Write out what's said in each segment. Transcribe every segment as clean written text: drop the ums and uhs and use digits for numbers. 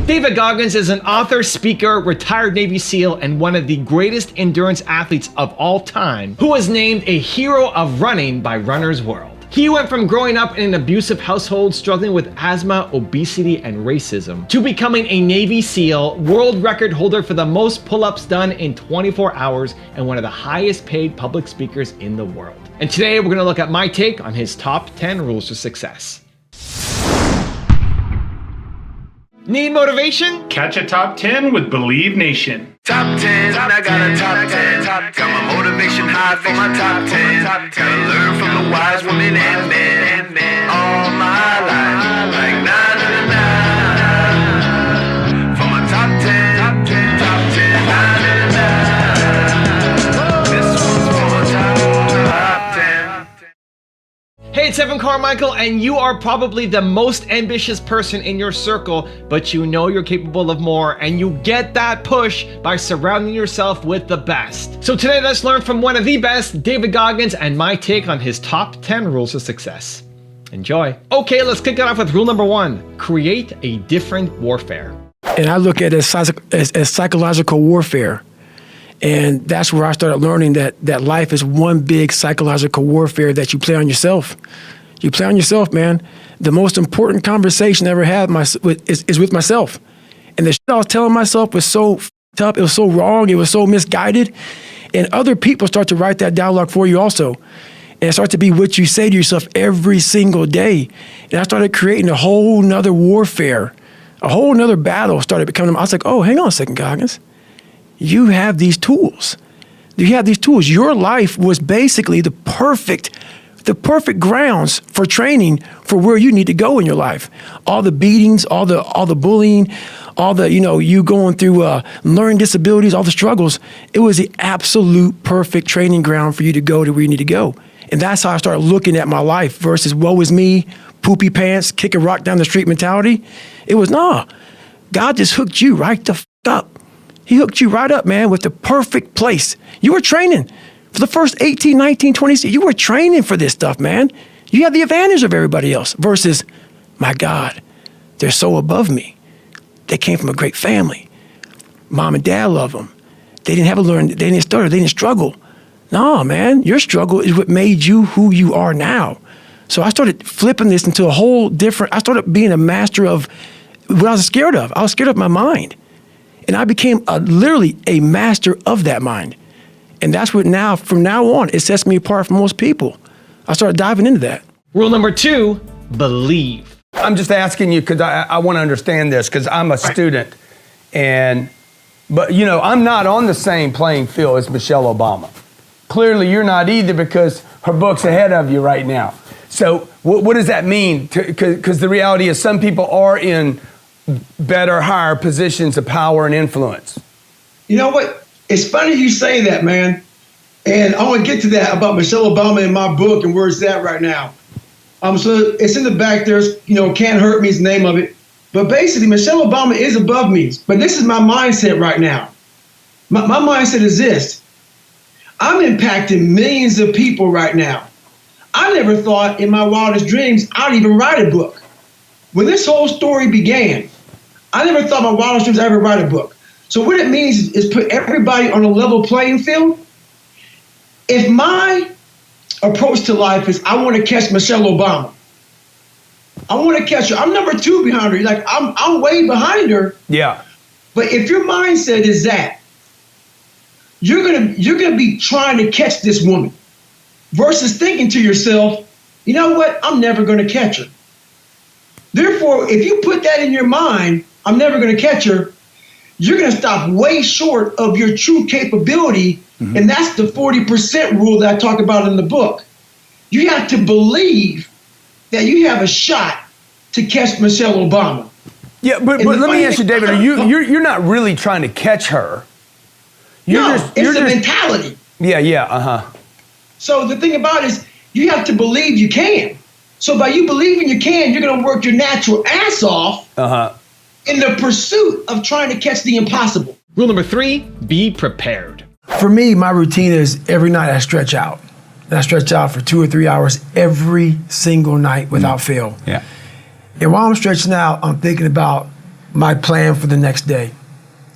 David Goggins is an author, speaker, retired Navy SEAL, and one of the greatest endurance athletes of all time, who was named a hero of running by Runner's World. He went from growing up in an abusive household struggling with asthma, obesity, and racism, to becoming a Navy SEAL, world record holder for the most pull-ups done in 24 hours, and one of the highest paid public speakers in the world. And today we're gonna look at my take on his top 10 rules to success. Need motivation? Catch a top 10 with Believe Nation. Top 10, I got a top 10. Got my motivation high for my top 10. Gotta learn from the wise women and men. All my life, like 9 for my top 10, top 10, 9. This one's for my top 10. Hey, it's Carmichael, and you are probably the most ambitious person in your circle, but you know you're capable of more, and you get that push by surrounding yourself with the best. So today, let's learn from one of the best, David Goggins, and my take on his top 10 rules of success. Enjoy. Okay, let's kick it off with rule number 1. Create a different warfare. And I look at it as psychological warfare. And that's where I started learning that life is one big psychological warfare that you play on yourself. You play on yourself, man. The most important conversation I ever had is with myself. And the shit I was telling myself was so f***ed up, it was so wrong, it was so misguided. And other people start to write that dialogue for you also. And it starts to be what you say to yourself every single day. And I started creating a whole nother warfare. A whole nother battle started becoming, I was like, oh, hang on a second, Goggins. You have these tools. You have these tools. Your life was basically the perfect grounds for training for where you need to go in your life. All the beatings, all the bullying, all the, you going through learning disabilities, all the struggles. It was the absolute perfect training ground for you to go to where you need to go. And that's how I started looking at my life versus woe is me, poopy pants, kick a rock down the street mentality. It was, nah, God just hooked you right the f*** up. He hooked you right up, man, with the perfect place. You were training for the first 18, 19, 20 years. You were training for this stuff, man. You had the advantage of everybody else versus, my God, they're so above me. They came from a great family. Mom and dad love them. They didn't have to learn, they didn't stutter, they didn't struggle. No, man, your struggle is what made you who you are now. So I started flipping this into a whole different, I started being a master of what I was scared of. I was scared of my mind. And I became literally a master of that mind. And that's what now, from now on, it sets me apart from most people. I started diving into that. Rule number 2, believe. I'm just asking you because I want to understand this because I'm a student. But I'm not on the same playing field as Michelle Obama. Clearly, you're not either because her book's ahead of you right now. So what does that mean? Because the reality is some people are in better, higher positions of power and influence. You know what? It's funny you say that, man. And I want to get to that about Michelle Obama in my book and where it's at right now. So it's in the back. There's, Can't Hurt Me is the name of it. But basically, Michelle Obama is above me. But this is my mindset right now. My mindset is this. I'm impacting millions of people right now. I never thought in my wildest dreams I'd even write a book. When this whole story began, I never thought my wildest dreams I'd ever write a book. So what it means is put everybody on a level playing field. If my approach to life is I want to catch Michelle Obama, I want to catch her. I'm number 2 behind her. Like I'm way behind her. Yeah. But if your mindset is that, you're gonna be trying to catch this woman versus thinking to yourself, you know what? I'm never gonna catch her. Therefore, if you put that in your mind, I'm never going to catch her, you're going to stop way short of your true capability. Mm-hmm. And that's the 40% rule that I talk about in the book. You have to believe that you have a shot to catch Michelle Obama. Yeah, but let me ask you, David, you're not really trying to catch her. It's a mentality. Yeah. So the thing about it is you have to believe you can. So by you believing you can, you're going to work your natural ass off in the pursuit of trying to catch the impossible. Rule number 3, be prepared. For me, my routine is every night I stretch out. And I stretch out for 2 or 3 hours every single night without fail. Yeah. And while I'm stretching out, I'm thinking about my plan for the next day.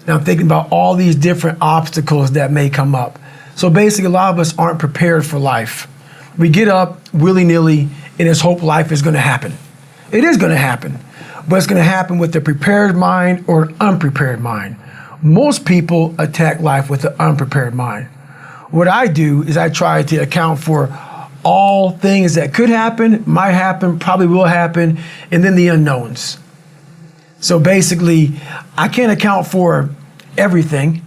And I'm thinking about all these different obstacles that may come up. So basically, a lot of us aren't prepared for life. We get up willy-nilly and just hope life is going to happen. It is going to happen, but it's going to happen with a prepared mind or an unprepared mind. Most people attack life with an unprepared mind. What I do is I try to account for all things that could happen, might happen, probably will happen, and then the unknowns. So basically, I can't account for everything,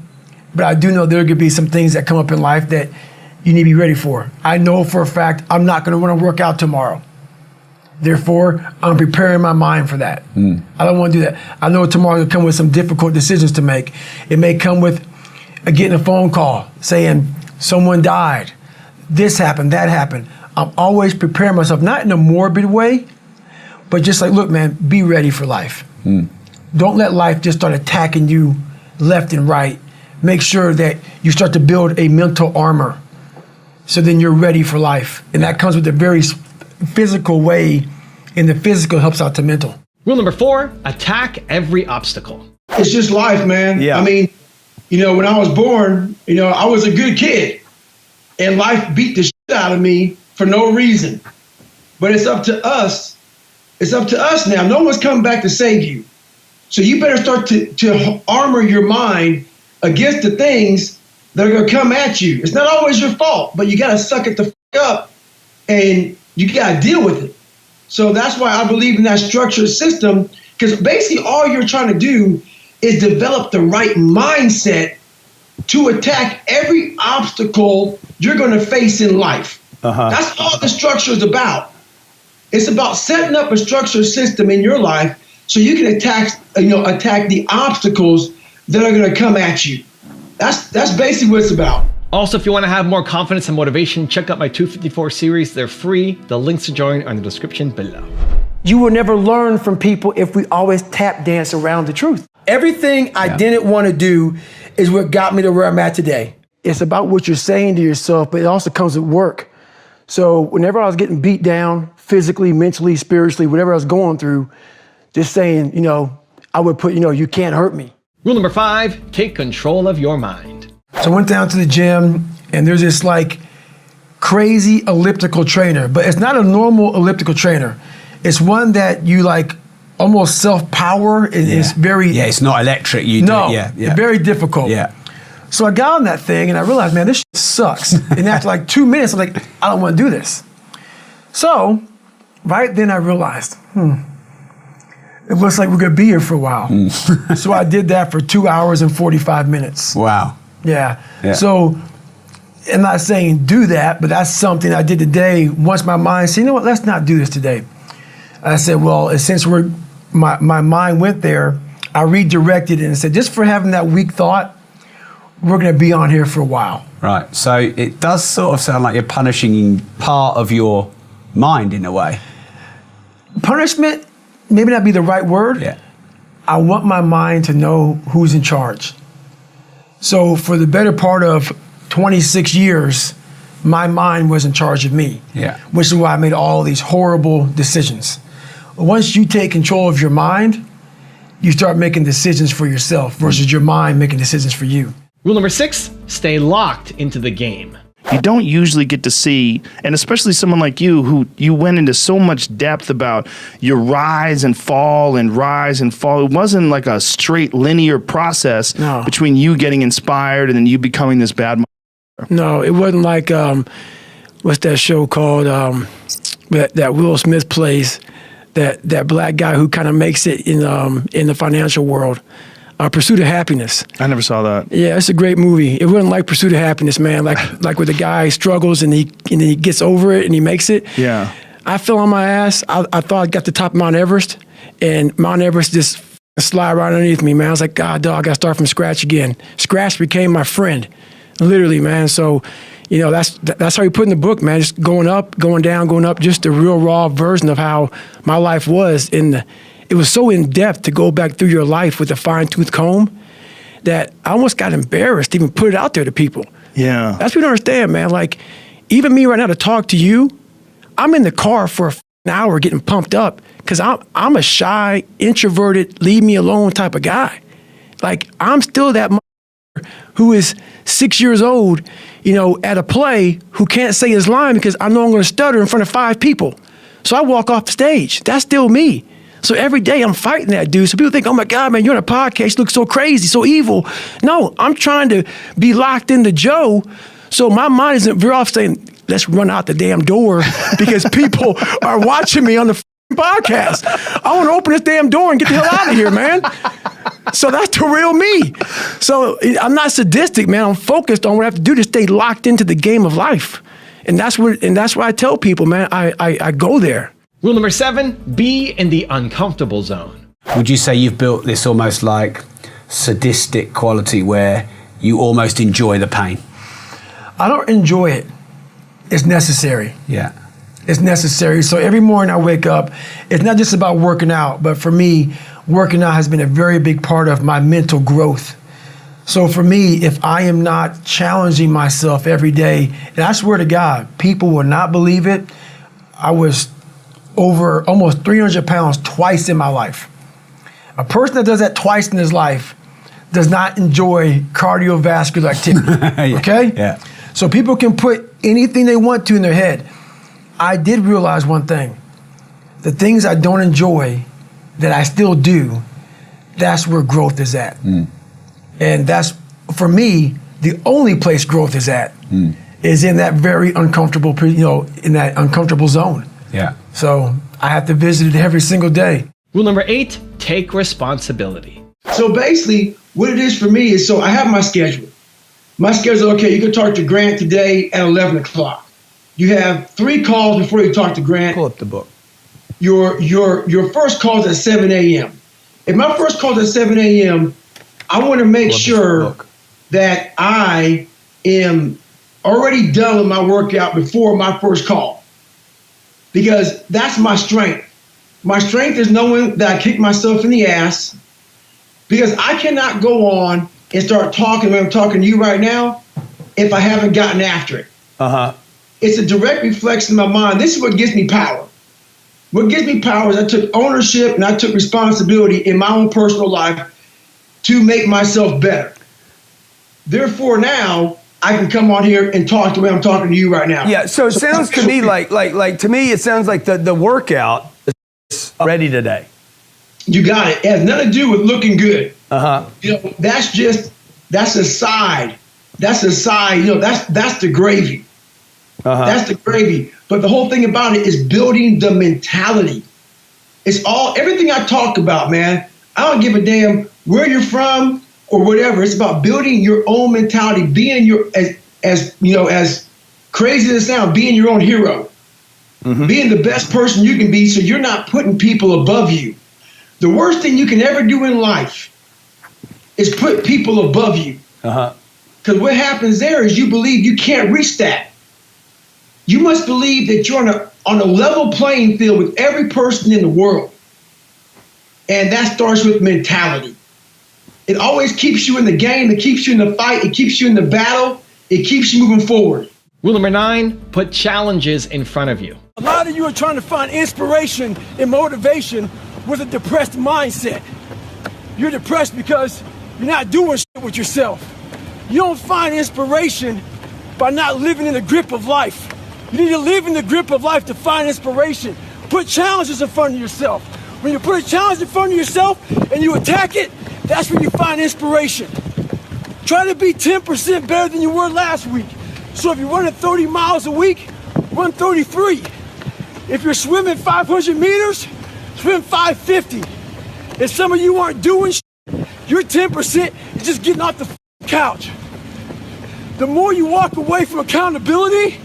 but I do know there could be some things that come up in life that you need to be ready for. I know for a fact I'm not going to want to work out tomorrow. Therefore, I'm preparing my mind for that. I don't want to do that. I know tomorrow will come with some difficult decisions to make. It may come with getting a phone call saying someone died, this happened, that happened. I'm always preparing myself, not in a morbid way, but just like, look, man, be ready for life. Don't let life just start attacking you left and right. Make sure that you start to build a mental armor so then you're ready for life. And that comes with a very physical way, and the physical helps out the mental. Rule number 4, attack every obstacle. It's just life, man. Yeah. I mean, when I was born, I was a good kid, and life beat the shit out of me for no reason. But it's up to us. It's up to us now. No one's coming back to save you. So you better start to armor your mind against the things that are going to come at you. It's not always your fault, but you got to suck it the fuck up and you got to deal with it. So that's why I believe in that structured system, because basically all you're trying to do is develop the right mindset to attack every obstacle you're going to face in life. That's all the structure is about. It's about setting up a structured system in your life so you can attack the obstacles that are going to come at you. That's basically what it's about. Also, if you want to have more confidence and motivation, check out my 254 series. They're free. The links to join are in the description below. You will never learn from people if we always tap dance around the truth. Everything I didn't want to do is what got me to where I'm at today. It's about what you're saying to yourself, but it also comes with work. So whenever I was getting beat down, physically, mentally, spiritually, whatever I was going through, just saying, I would put, you can't hurt me. Rule number 5, take control of your mind. So I went down to the gym, and there's this crazy elliptical trainer, but it's not a normal elliptical trainer. It's one that you almost self-power. It's very... Yeah, it's not electric. It's very difficult. Yeah. So I got on that thing, and I realized, man, this shit sucks. And after 2 minutes, I'm like, I don't want to do this. So right then I realized, it looks like we're going to be here for a while. So I did that for 2 hours and 45 minutes. Wow. Yeah. So I'm not saying do that, but that's something I did today. Once my mind said, you know what, let's not do this today. I said, well, since my mind went there, I redirected it and said, just for having that weak thought, we're going to be on here for a while. Right. So it does sort of sound like you're punishing part of your mind in a way. Punishment, maybe not be the right word. Yeah. I want my mind to know who's in charge. So for the better part of 26 years, my mind was in charge of me. Yeah. Which is why I made all these horrible decisions. Once you take control of your mind, you start making decisions for yourself versus your mind making decisions for you. Rule number 6, stay locked into the game. You don't usually get to see, and especially someone like you, who you went into so much depth about your rise and fall and rise and fall. It wasn't like a straight linear process between you getting inspired and then you becoming this bad. No, it wasn't like, what's that show called, that Will Smith plays, that black guy who kind of makes it in the financial world. Pursuit of Happiness. I never saw that. Yeah, it's a great movie. It wasn't like Pursuit of Happiness, man. Like where the guy struggles and he gets over it and he makes it. Yeah. I fell on my ass. I thought I got to the top of Mount Everest, and Mount Everest just slide right underneath me, man. I was like, God, dog, I got to start from scratch again. Scratch became my friend, literally, man. So, that's how you put in the book, man. Just going up, going down, going up. Just the real raw version of how my life was It was so in-depth to go back through your life with a fine-tooth comb that I almost got embarrassed to even put it out there to people. Yeah. That's what you don't understand, man. Even me right now to talk to you, I'm in the car for hour getting pumped up because I'm a shy, introverted, leave me alone type of guy. Like, I'm still that who is 6 years old, at a play who can't say his line because I know I'm going to stutter in front of 5 people. So I walk off the stage. That's still me. So every day I'm fighting that dude. So people think, oh my God, man, you're on a podcast, you look so crazy, so evil. No, I'm trying to be locked into Joe. So my mind isn't very often saying, let's run out the damn door because people are watching me on the podcast. I want to open this damn door and get the hell out of here, man. So that's the real me. So I'm not sadistic, man. I'm focused on what I have to do to stay locked into the game of life. And that's what I tell people, man. I go there. Rule number 7, be in the uncomfortable zone. Would you say you've built this almost like sadistic quality where you almost enjoy the pain? I don't enjoy it. It's necessary. Yeah. It's necessary. So every morning I wake up, it's not just about working out, but for me, working out has been a very big part of my mental growth. So for me, if I am not challenging myself every day, and I swear to God, people will not believe it, I was over almost 300 pounds twice in my life. A person that does that twice in his life does not enjoy cardiovascular activity, okay? Yeah. So people can put anything they want to in their head. I did realize one thing. The things I don't enjoy that I still do, that's where growth is at. And that's, for me, the only place growth is at, is in that very uncomfortable, in that uncomfortable zone. Yeah. So I have to visit it every single day. Rule number 8, take responsibility. So basically, what it is for me is, so I have my schedule. My schedule, okay, you can talk to Grant today at 11 o'clock. You have 3 calls before you talk to Grant. Pull up the book. Your first call is at 7 a.m. If my first call is at 7 a.m., I want to make sure that I am already done with my workout before my first call, because that's my strength. My strength is knowing that I kick myself in the ass, because I cannot go on and start talking when I'm talking to you right now if I haven't gotten after it. It's a direct reflection in my mind. This is what gives me power. What gives me power is I took ownership and I took responsibility in my own personal life to make myself better. Therefore, now I can come on here and talk the way I'm talking to you right now. Yeah, so it sounds to me like to me it sounds like the workout is ready today. You got it. It has nothing to do with looking good. That's a side. That's a side. That's the gravy. That's the gravy. But the whole thing about it is building the mentality. It's everything I talk about, man. I don't give a damn where you're from or whatever. It's about building your own mentality, being as crazy as it sounds, being your own hero, being the best person you can be, so you're not putting people above you. The worst thing you can ever do in life is put people above you. Because what happens there is you believe you can't reach that. You must believe that you're on a level playing field with every person in the world. And that starts with mentality. It always keeps you in the game. It keeps you in the fight. It keeps you in the battle. It keeps you moving forward. Rule number 9, put challenges in front of you. A lot of you are trying to find inspiration and motivation with a depressed mindset. You're depressed because you're not doing shit with yourself. You don't find inspiration by not living in the grip of life. You need to live in the grip of life to find inspiration. Put challenges in front of yourself. When you put a challenge in front of yourself and you attack it, that's when you find inspiration. Try to be 10% better than you were last week. So if you're running 30 miles a week, run 33. If you're swimming 500 meters, swim 550. If some of you aren't doing shit, your 10% is just getting off the couch. The more you walk away from accountability,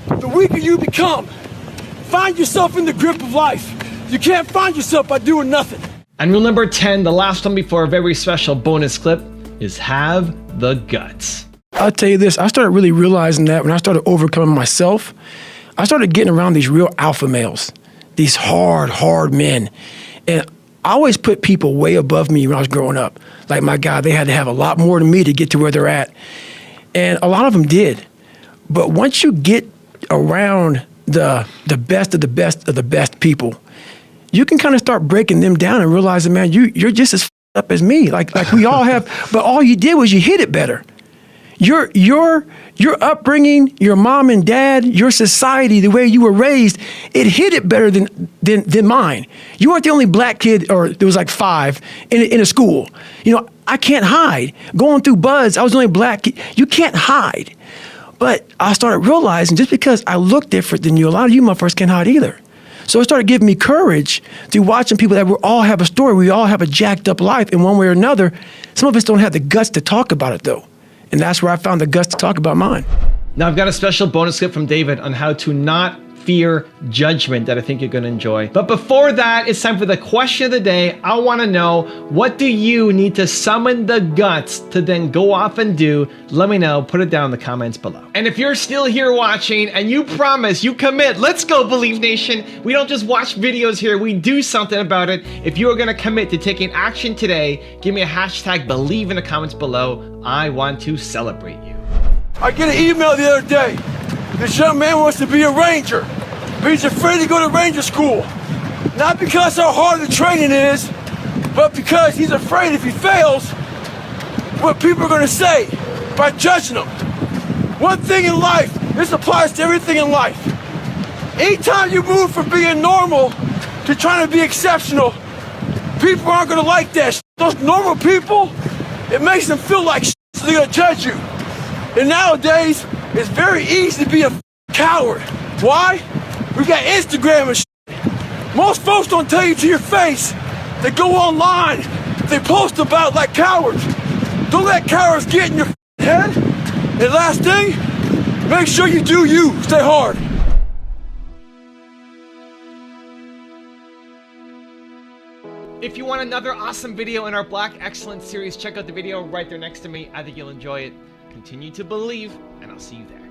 the weaker you become. Find yourself in the grip of life. You can't find yourself by doing nothing. And rule number 10, the last one before a very special bonus clip, is have the guts. I'll tell you this, I started really realizing that when I started overcoming myself, I started getting around these real alpha males, these hard men. And I always put people way above me when I was growing up. Like, my God, they had to have a lot more than me to get to where they're at. And a lot of them did. But once you get around the best of the best of the best people, you can kind of start breaking them down and realizing, man, you're just as up as me. Like we all have, but all you did was you hit it better. Your upbringing, your mom and dad, your society, the way you were raised, it hit it better than mine. You weren't the only black kid, or there was like 5 in a school. You know, I can't hide. Going through buds, I was the only black kid. You can't hide. But I started realizing just because I look different than you, a lot of you motherfuckers can't hide either. So it started giving me courage through watching people that we all have a story. We all have a jacked up life in one way or another. Some of us don't have the guts to talk about it though. And that's where I found the guts to talk about mine. Now I've got a special bonus clip from David on how to not fear judgment that I think you're gonna enjoy. But before that, it's time for the question of the day. I wanna know, what do you need to summon the guts to then go off and do? Let me know, put it down in the comments below. And if you're still here watching and you promise, you commit, let's go Believe Nation. We don't just watch videos here, we do something about it. If you are gonna commit to taking action today, give me a hashtag Believe in the comments below. I want to celebrate you. I get an email the other day. This young man wants to be a ranger, but he's afraid to go to ranger school. Not because how hard the training is, but because he's afraid if he fails, what people are going to say by judging him. One thing in life, this applies to everything in life. Anytime you move from being normal to trying to be exceptional, people aren't going to like that. Those normal people, it makes them feel like so they're going to judge you. And nowadays, it's very easy to be a coward. Why? We got Instagram and shit. Most folks don't tell you to your face. They go online. They post about like cowards. Don't let cowards get in your head. And last thing, make sure you do you. Stay hard. If you want another awesome video in our Black Excellence series, check out the video right there next to me. I think you'll enjoy it. Continue to believe, and I'll see you there.